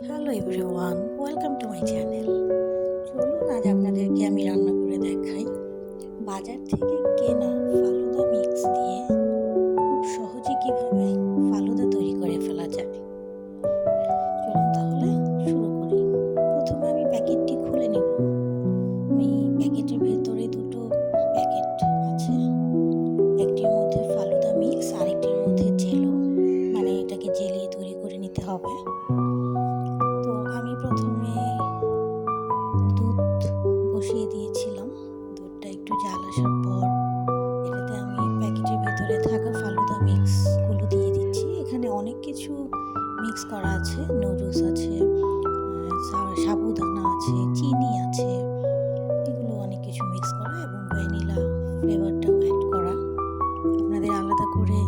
Hello everyone, welcome to my channel. চলুন আজ আপনাদেরকে আমি রান্না করে দেখাই বাজার থেকে কেনা ফালুদা মিক্স দিয়ে খুব সহজে কিভাবে ফালুদা তৈরি করে ফেলা যায়। চলুন তাহলে শুরু করি। প্রথমে আমি প্যাকেটটি খুলে নেব। এই প্যাকেটের ভেতরে দুটো প্যাকেট আছে, একটির মধ্যে ফালুদা মিক্স আর একটির মধ্যে জেলো, মানে এটাকে জেলিয়ে তৈরি করে নিতে হবে। তো আমি প্রথমে দুধ বসিয়ে দিয়েছিলাম। দুধটা একটু জাল আসার পর এটাতে আমি প্যাকেটের ভেতরে থাকা ফালুদা মিক্সগুলো দিয়ে দিচ্ছি। এখানে অনেক কিছু মিক্স করা আছে, নুডলস আছে, সাবুদানা আছে, চিনি আছে, এগুলো অনেক কিছু মিক্স করা এবং ভ্যানিলা ফ্লেভারটাও অ্যাড করা। আপনাদের আলাদা করে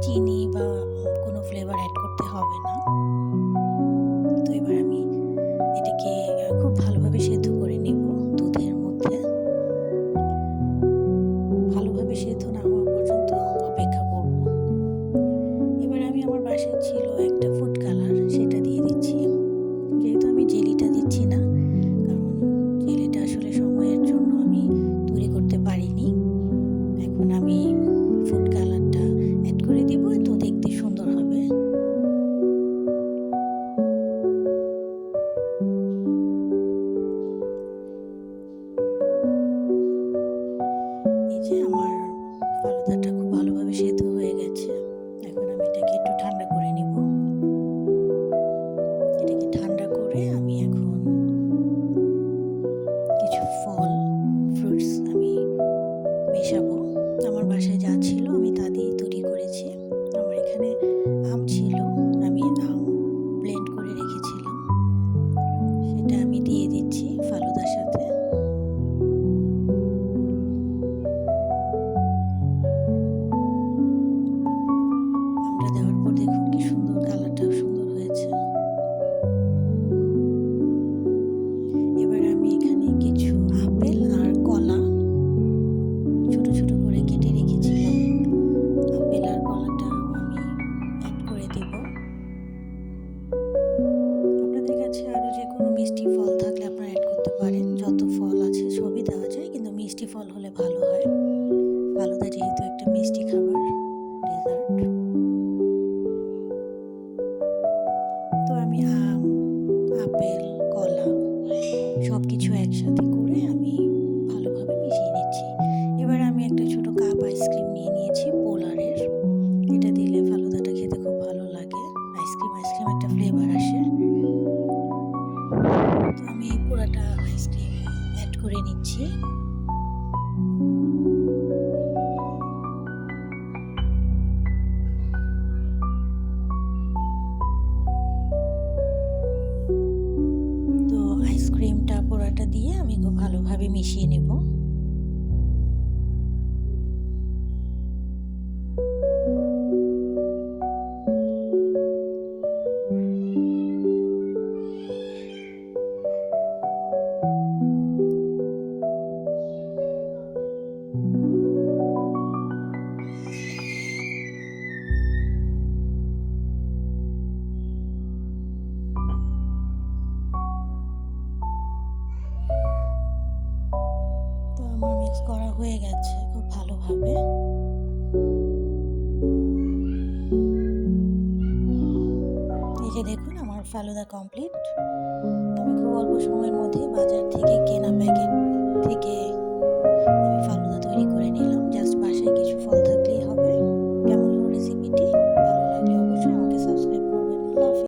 চিনি বা কোনো ফ্লেভার অ্যাড করতে হবে না। তো এবার আমি এটাকে খুব ভালোভাবে সেদ্ধ করে নেব দুধের মধ্যে। ভালোভাবে সেদ্ধ না হওয়া পর্যন্ত অপেক্ষা করব। এবার আমি আমার বাসায় ছিল একটা ফুড কালার, সেটা দিয়ে দিচ্ছি। যেহেতু আমি জেলিটা দিচ্ছি না, কারণ জেলিটা আসলে সময়ের জন্য আমি তৈরি করতে পারিনি। এখন আমি ফুড কালারটা অ্যাড করে দিব, তো দেখতে সুন্দর হবে। এই যে আমার ফালুদাটা খুব ভালোভাবে সেদ্ধ হয়ে গেছে। এখন আমি এটাকে একটু ঠান্ডা করে নিব। এটাকে ঠান্ডা করে আমি এখন কিছু ফ্রুটস আমি মেশাবো। আমার বাসায় যা ছিল আমি তা দিয়ে তৈরি করেছি। আমার এখানে আম ছিল, আমি আম ব্লেন্ড করে রেখেছিলাম, সেটা আমি দিয়ে দিচ্ছি ফালুদার সাথে। আমটা দেওয়ার পর দেখুন কি সুন্দর, কালারটাও সুন্দর হয়েছে। এবার আমি এখানে কিছু আপেল আর কলা ছোট ছোট করে কেটে রেখেছিলাম, আপেল আর কলাটাও আমি অ্যাড করে দেব। আপনাদের কাছে আরও যে কোনো মিষ্টি ফল থাকলে আপনারা অ্যাড করতে পারেন। যত ফল আছে সবই দেওয়া যায়, কিন্তু মিষ্টি ফল হলে ভালো হয়। ফালুদা যেহেতু একটা মিষ্টি খাবার, ডেজার্ট। তো আমি আম, আপেল, কলা সব কিছু একসাথে করে আমি ভালোভাবে মিশিয়ে নিচ্ছি। এবার আমি একটা ছোট কাপ আইসক্রিম নিয়ে নিয়েছি পোলারের। এটা দিলে ফালুদাটা খেতে খুব ভালো লাগে, আইসক্রিম একটা ফ্লেভার আসে। তো আমি পুরাটা আইসক্রিম অ্যাড করে নিচ্ছি। তো আইসক্রিমটা পুরাটা দিয়ে আমি খুব ভালোভাবে মিশিয়ে নেব। তো আমার মিক্স করা হয়ে গেছে খুব ভালোভাবে। এই যে দেখুন আমার ফালুদা কমপ্লিট। আমি খুব অল্প সময়ের মধ্যে বাজার থেকে কেনা প্যাকেট থেকে